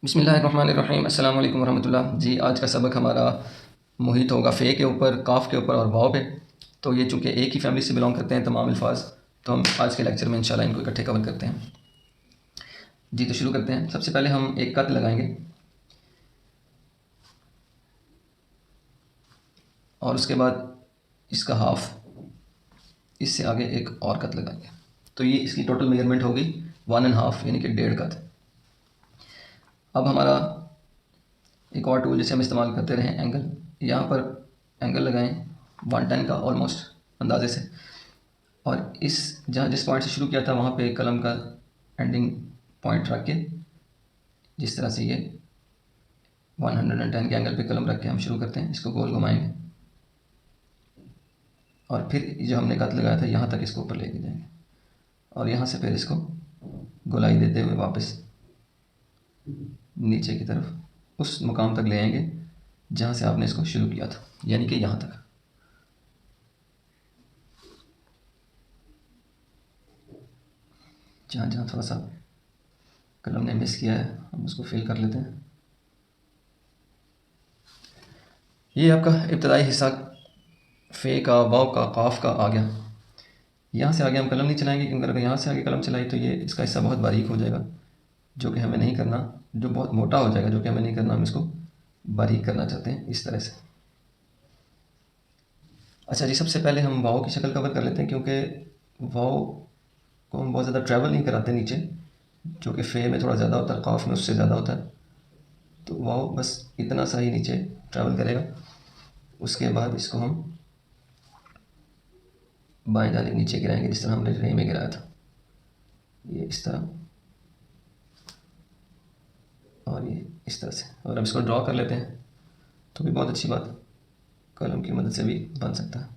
बिस्मिल्लाहिर्रहमानिर्रहीम अस्सलाम वालेकुम रहमतुल्लाह जी। आज का सबक हमारा मुहित होगा फ़े के ऊपर, काफ़ के ऊपर और वाव पे। तो ये चूँकि एक ही फैमिली से बिलोंग करते हैं तमाम अल्फाज, तो हम आज के लेक्चर में इंशाल्लाह इनको इकट्ठे कवर करते हैं जी। तो शुरू करते हैं। सबसे पहले हम एक कत लगाएंगे और उसके बाद इसका हाफ, इससे आगे एक और कत लगाएंगे। तो ये इसकी टोटल मेजरमेंट होगी 1.5 यानी कि 1.5 कत। अब हमारा एक और टूल जिसे हम इस्तेमाल करते रहे, एंगल। यहाँ पर एंगल लगाएं 110 का ऑलमोस्ट अंदाजे से, और इस जहाँ जिस पॉइंट से शुरू किया था वहाँ पे कलम का एंडिंग पॉइंट रख के, जिस तरह से ये 110 के एंगल पे कलम रख के हम शुरू करते हैं। इसको गोल घुमाएंगे और फिर जो हमने कत लगाया था यहाँ तक इसको ऊपर लेके जाएंगे और यहाँ से फिर इसको गोलाई देते हुए वापस नीचे की तरफ उस मुकाम तक ले आएंगे जहाँ से आपने इसको शुरू किया था, यानी कि यहाँ तक। जहाँ जहाँ थोड़ा सा कलम ने मिस किया है हम उसको फिल कर लेते हैं। ये आपका इब्तदाई हिस्सा फ़े का, वाव का, काफ का आ गया। यहाँ से आगे हम कलम नहीं चलाएंगे, क्योंकि अगर यहाँ से आगे कलम चलाई तो ये इसका हिस्सा बहुत बारीक हो जाएगा, जो कि हमें नहीं करना। जो बहुत मोटा हो जाएगा, जो कि हमें नहीं करना। हम इसको बारीक करना चाहते हैं इस तरह से। अच्छा जी, सबसे पहले हम वाव की शक्ल कवर कर लेते हैं, क्योंकि वाव को हम बहुत ज़्यादा ट्रैवल नहीं कराते नीचे, जो कि फ़े में थोड़ा ज़्यादा होता है, काफ में उससे ज़्यादा होता है। तो वाव बस इतना सा ही नीचे ट्रैवल करेगा। उसके बाद इसको हम बाएं जानिब नीचे गिराएंगे, जिस तरह हमने रे में गिराया था, ये इस तरह और ये इस तरह से। और हम इसको ड्रॉ कर लेते हैं, तो भी बहुत अच्छी बात, कलम की मदद से भी बन सकता है।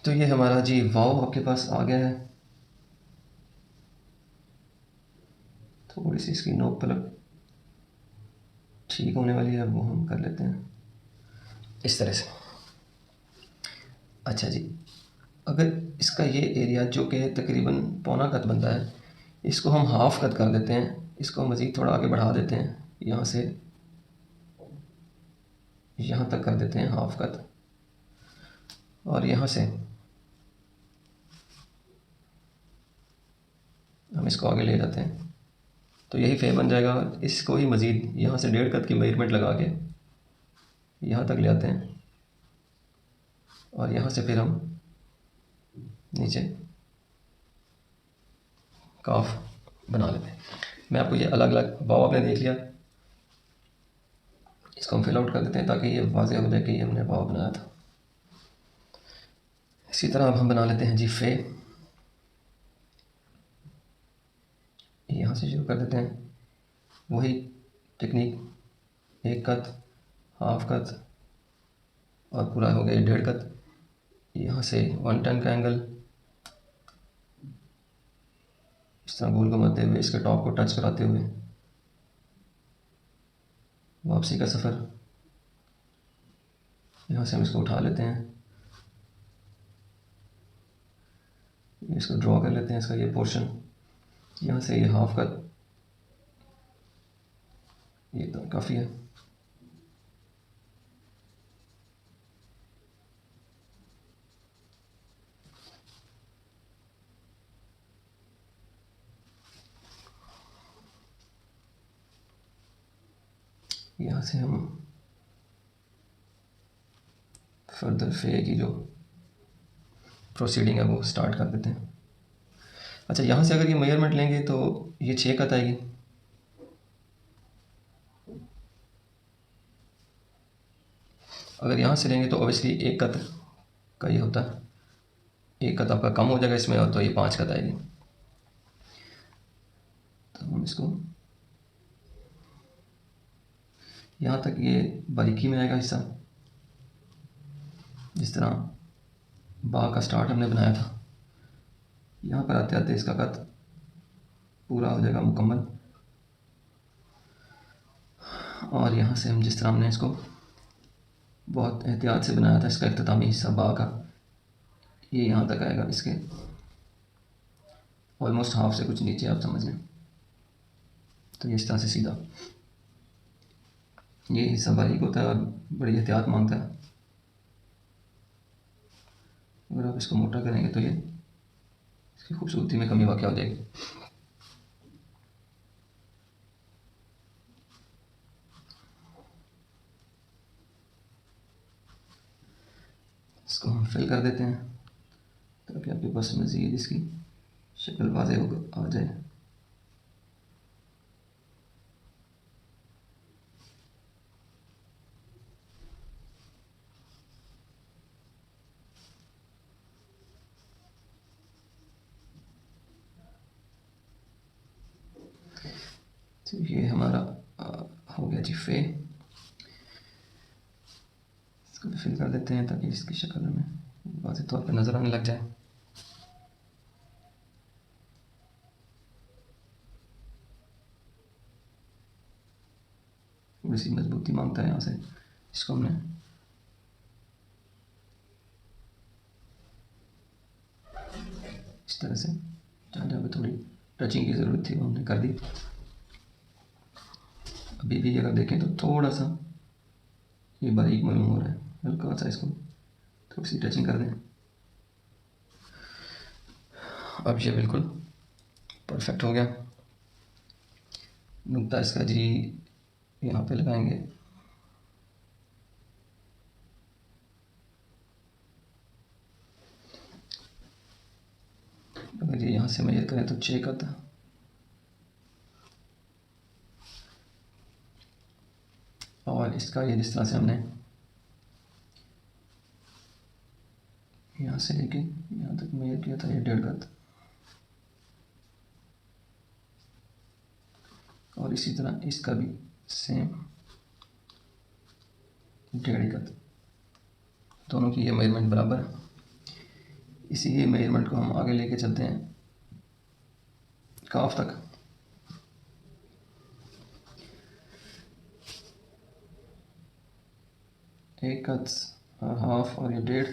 तो ये हमारा जी वाव आपके पास आ गया है। थोड़ी सी इसकी नोक पलक ठीक होने वाली है, वो हम कर लेते हैं इस तरह से। अच्छा जी, अगर इसका ये एरिया जो कि तकरीबन पौना कत बनता है, इसको हम हाफ कट कर देते हैं। इसको मज़ीद थोड़ा आगे बढ़ा देते हैं, यहाँ से यहाँ तक कर देते हैं हाफ कट, और यहाँ से हम इसको आगे ले जाते हैं। तो यही फ़े बन जाएगा। इसको ही मज़ीद यहाँ से 1.5 कत की मेजरमेंट लगा के यहाँ तक ले आते हैं, और यहाँ से फिर हम नीचे काफ बना लेते हैं। मैं आपको ये अलग अलग वाव आपने देख लिया, इसको हम फिल आउट कर देते हैं ताकि ये वाज़ेह हो जाए कि ये हमने वाव बनाया था। इसी तरह अब हम बना लेते हैं जी फ़े। यहाँ से शुरू कर देते हैं, वही टेक्निक, 1 कत, हाफ कत, और पूरा हो गया 1.5 कत। यहाँ से 110 का एंगल, इस तरह गोल घुमाते हुए इसके टॉप को टच कराते हुए वापसी का सफ़र। यहाँ से हम इसको उठा लेते हैं, इसको ड्रॉ कर लेते हैं, इसका ये पोर्शन। यहाँ से ये हाफ कट, ये तो काफ़ी है। यहाँ से हम फर्दर फ़े की जो प्रोसीडिंग है वो स्टार्ट कर देते हैं। अच्छा, यहाँ से अगर ये मेजरमेंट लेंगे तो ये 6 कत आएगी। अगर यहाँ से लेंगे तो ऑब्वियसली 1 कत का ये होता है, 1 कत आपका कम हो जाएगा इसमें, और तो ये 5 कत आएगी। तो हम इसको यहाँ तक ये बारीकी में आएगा हिस्सा, जिस तरह बा का स्टार्ट हमने बनाया था। यहाँ पर आते आते इसका कत पूरा हो जाएगा मुकम्मल, और यहाँ से हम जिस तरह हमने इसको बहुत एहतियात से बनाया था, इसका इख्तितामी हिस्सा बा का, ये यहाँ तक आएगा, इसके ऑलमोस्ट हाफ से कुछ नीचे, आप समझ लें। तो ये इस तरह से सीधा, ये हिस्सा बारीक होता है और बड़ी एहतियात मांगता है। अगर आप इसको मोटा करेंगे तो ये इसकी खूबसूरती में कमी वाक़ हो जाएगी। इसको हम फिल कर देते हैं ताकि आपके पास मज़ीद इसकी शक्ल वाज़ेह हो आ जाए। तो ये हमारा हो गया जी फे। इसको भी फिल कर देते हैं ताकि इसकी शक्ल हमें वाज़ेह तौर पर नज़र आने लग जाए। थोड़ी सी मजबूती मांगता है यहाँ से, इसको हमने इस तरह से जहाँ जहाँ पे थोड़ी टचिंग की ज़रूरत थी वो हमने कर दी। अभी भी अगर देखें तो थोड़ा सा ये बारीक मालूम हो रहा है, हल्का सा इसको थोड़ी सी टचिंग कर दें। अब ये बिल्कुल परफेक्ट हो गया। नुक्ता इसका जी यहाँ पे लगाएंगे। अगर ये यहाँ से मेजर करें तो 6 का था, और इसका ये जिस तरह से हमने यहाँ से लेके यहाँ तक मेजर किया था, ये 1.5 का था। और इसी तरह इसका भी सेम 1.5 का था। दोनों की ये मेजरमेंट बराबर है। इसी मेजरमेंट को हम आगे लेके चलते हैं काफ तक। एक का हाफ और ये 1.5,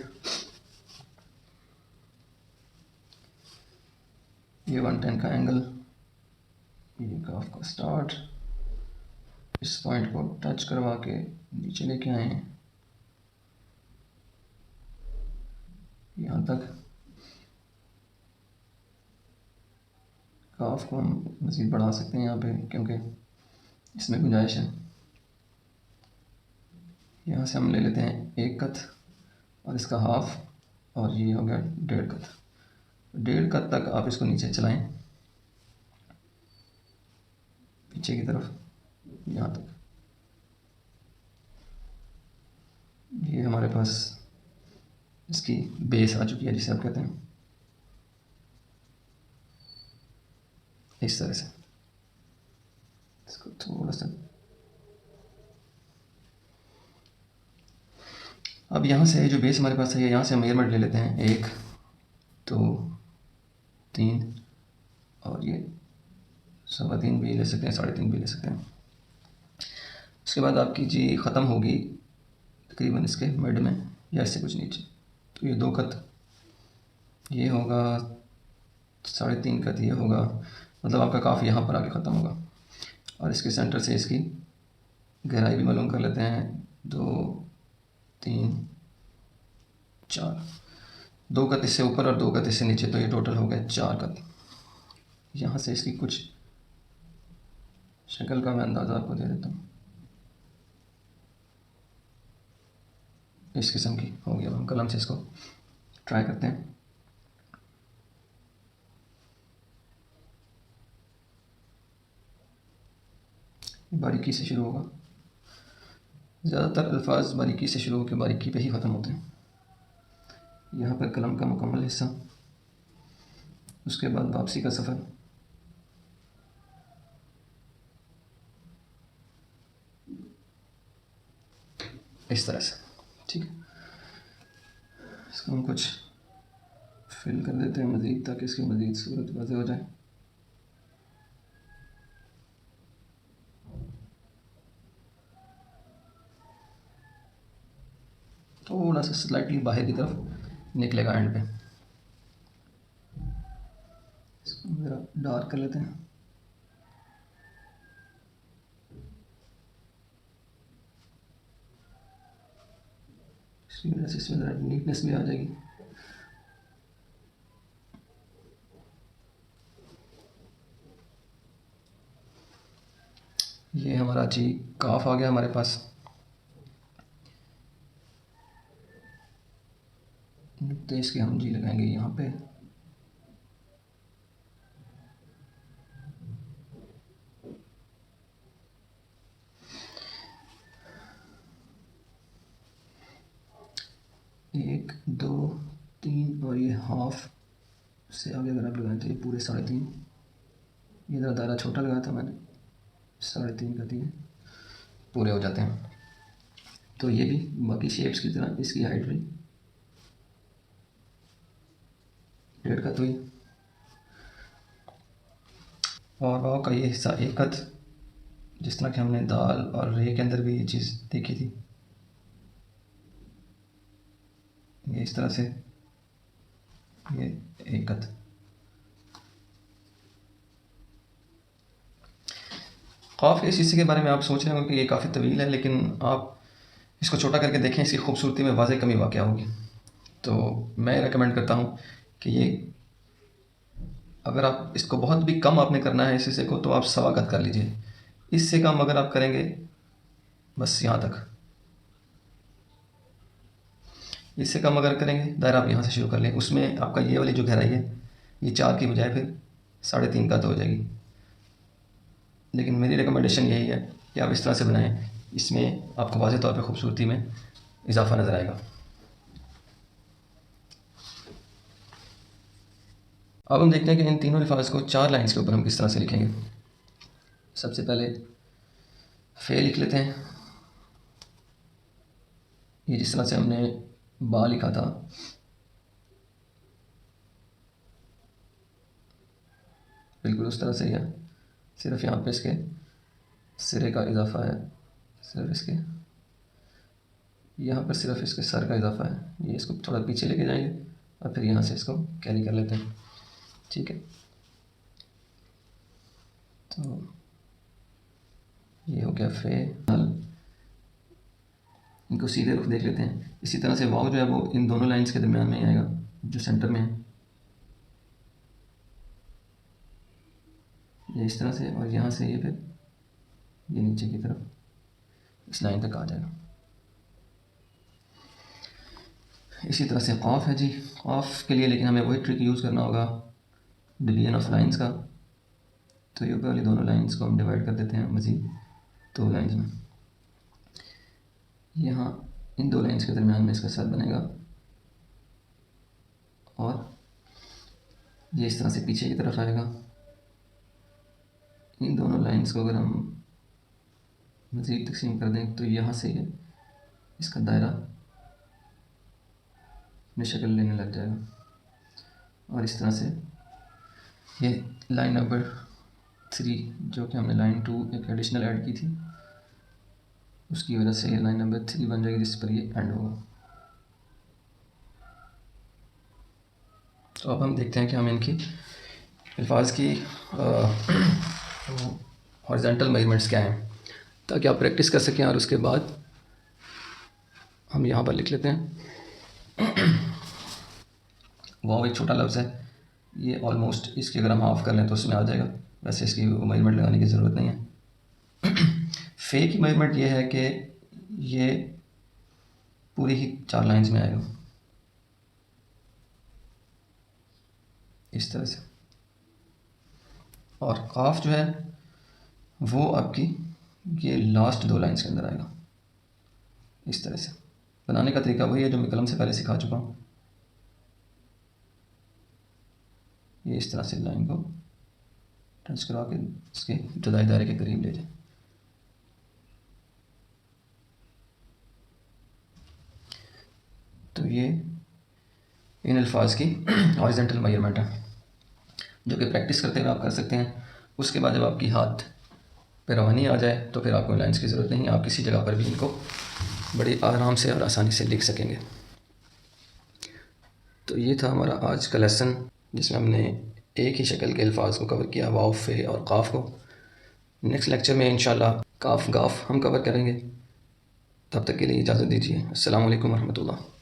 ये 110 का एंगल, ये काफ का स्टार्ट, इस पॉइंट को टच करवा के नीचे लेके आए हैं यहाँ तक। काफ को हम मज़ीद बढ़ा सकते हैं यहाँ पे क्योंकि इसमें गुंजाइश है। यहाँ से हम ले लेते हैं 1 कत और इसका हाफ, और ये हो गया 1.5 कत। 1.5 कत तक आप इसको नीचे चलाएं पीछे की तरफ यहाँ तक। ये हमारे पास इसकी बेस आ चुकी है जिसे आप कहते हैं, इस तरह से। इसको थोड़ा सा अब यहाँ से जो बेस हमारे पास है, यहाँ से हम मेजरमेंट ले लेते हैं 1 2 3, और ये 3.25 भी ले सकते हैं, 3.5 भी ले सकते हैं। उसके बाद आपकी जी ख़त्म होगी तकरीबन इसके मिड में या इससे कुछ नीचे। तो ये 2 कत, ये होगा 3.5 कत, ये होगा, मतलब आपका काफ़ी यहाँ पर आके ख़त्म होगा। और इसके सेंटर से इसकी गहराई भी मालूम कर लेते हैं, 2 3 4, 2 कत इससे ऊपर और 2 कत इससे नीचे, तो ये टोटल हो गया 4 कत। यहाँ से इसकी कुछ शक्ल का मैं अंदाज़ा आपको दे देता हूँ। इस किस्म की होगी। अब हम कलम से इसको ट्राई करते हैं। बारीकी से शुरू होगा, ज़्यादातर अल्फाज बारीकी से शुरू होकर बारीकी पे ही ख़त्म होते हैं। यहाँ पर कलम का मुकम्मल हिस्सा, उसके बाद वापसी का सफ़र, इस तरह से। ठीक है, इसको हम कुछ फिल कर देते हैं मज़ीद ताकि इसकी मज़ीद सूरत वाज़ेह हो जाए। थोड़ा सा स्लाइटली बाहर की तरफ निकलेगा एंड पे। इसको ज़रा डार्क कर लेते हैं। इसकी वजह से इसमें ज़रा नीटनेस भी आ जाएगी। ये हमारा जी काफ आ गया हमारे पास। तो इसके हम जी लगाएंगे यहाँ पे। एक, दो, तीन और ये हाफ से आगे अगर आप लगाएं तो ये पूरे 3.5। ये ज़रा दायरा छोटा लगाया था मैंने, 3.5 का दिए, पूरे हो जाते हैं। तो ये भी बाकी शेप्स की तरह इसकी हाइट भी 1.5 कत हुई। और वाव का ये हिस्सा 1 कत, जिस तरह कि हमने दाल और रे के अंदर भी ये चीज़ देखी थी। ये इस तरह से ये 1 कत। ख़ौफ इस हिस्से के बारे में आप सोच रहे होंगे कि ये काफ़ी तवील है, लेकिन आप इसको छोटा करके देखें, इसकी खूबसूरती में वाज़ेह कमी वाक़या होगी। तो मैं रेकमेंड करता हूँ कि ये अगर आप इसको बहुत भी कम आपने करना है इस हिस्से को, तो आप 1.25 कत कर लीजिए। इससे कम अगर आप करेंगे, बस यहाँ तक, इससे कम अगर करेंगे दायरा आप यहाँ से शुरू कर लें, उसमें आपका ये वाली जो गहराई है ये 4 की बजाय फिर 3.5 कत हो जाएगी। लेकिन मेरी रिकमेंडेशन यही है कि आप इस तरह से बनाएं, इसमें आपको वाज़ेह तौर पे खूबसूरती में इजाफा नज़र आएगा। अब हम देखते हैं कि इन तीनों अल्फाज को 4 लाइन्स के ऊपर हम किस तरह से लिखेंगे। सबसे पहले फ़े लिख लेते हैं। ये जिस तरह से हमने बा लिखा था, बिल्कुल उस तरह से ही है, सिर्फ यहाँ पे इसके सिरे का इजाफा है, सिर्फ इसके यहाँ पर सिर्फ इसके सर का इजाफा है। ये इसको थोड़ा पीछे लेके जाएंगे और फिर यहाँ से इसको कैरी कर लेते हैं। ठीक है, तो ये हो गया फ़े। इनको सीधे रुख देख लेते हैं। इसी तरह से वाव जो है वो इन दोनों लाइंस के दरमियान में ही आएगा, जो सेंटर में है, ये इस तरह से, और यहाँ से ये फिर ये नीचे की तरफ इस लाइन तक आ जाएगा। इसी तरह से क़ाफ है जी। क़ाफ के लिए लेकिन हमें वही ट्रिक यूज़ करना होगा, डिवीजन ऑफ लाइंस का। तो ये ऊपर वाली दोनों लाइंस को हम डिवाइड कर देते हैं मज़ीद 2 लाइंस में। यहाँ इन 2 लाइंस के दरमियान में इसका सर बनेगा और ये इस तरह से पीछे की तरफ आएगा। इन दोनों लाइंस को अगर हम मज़ीद तकसीम कर दें तो यहाँ से ये इसका दायरा अपनी शक्ल लेने लग जाएगा। और इस तरह से ये लाइन नंबर 3, जो कि हमने लाइन 2 एक एडिशनल ऐड की थी, उसकी वजह से ये लाइन नंबर 3 बन जाएगी, जिस पर ये एंड होगा। तो अब हम देखते हैं कि हम इनकी अल्फाज की हॉरिजॉन्टल मेजरमेंट्स क्या हैं, ताकि आप प्रैक्टिस कर सकें। और उसके बाद हम यहाँ पर लिख लेते हैं। वाव एक छोटा लफ्ज़ है, ये ऑलमोस्ट इसकी अगर हम हाफ़ कर लें तो उसमें आ जाएगा, वैसे इसकी मेजरमेंट लगाने की ज़रूरत नहीं है। फ़े की मेजरमेंट ये है कि ये पूरी ही 4 लाइंस में आएगा, इस तरह से। और क़ाफ जो है वो आपकी ये लास्ट 2 लाइंस के अंदर आएगा। इस तरह से बनाने का तरीका वही है जो मैं कलम से पहले सिखा चुका हूँ। ये इस तरह से लाइन को टच करा के इसके इब्तदाई दायरे के करीब ले जाए। तो ये इन अल्फाज की हॉरिजॉन्टल मेजरमेंट है, जो कि प्रैक्टिस करते हुए आप कर सकते हैं। उसके बाद जब आपकी हाथ पे रवानी आ जाए तो फिर आपको लाइंस की ज़रूरत नहीं, आप किसी जगह पर भी इनको बड़ी आराम से और आसानी से लिख सकेंगे। तो ये था हमारा आज का लेसन, जिसमें हमने एक ही शक्ल के अल्फाज को कवर किया, वाव, फ़े और क़ाफ को। नेक्स्ट लेक्चर में इंशाल्लाह काफ गाफ हम कवर करेंगे। तब तक के लिए इजाज़त दीजिए। अस्सलाम वालेकुम रहमतुल्लाह।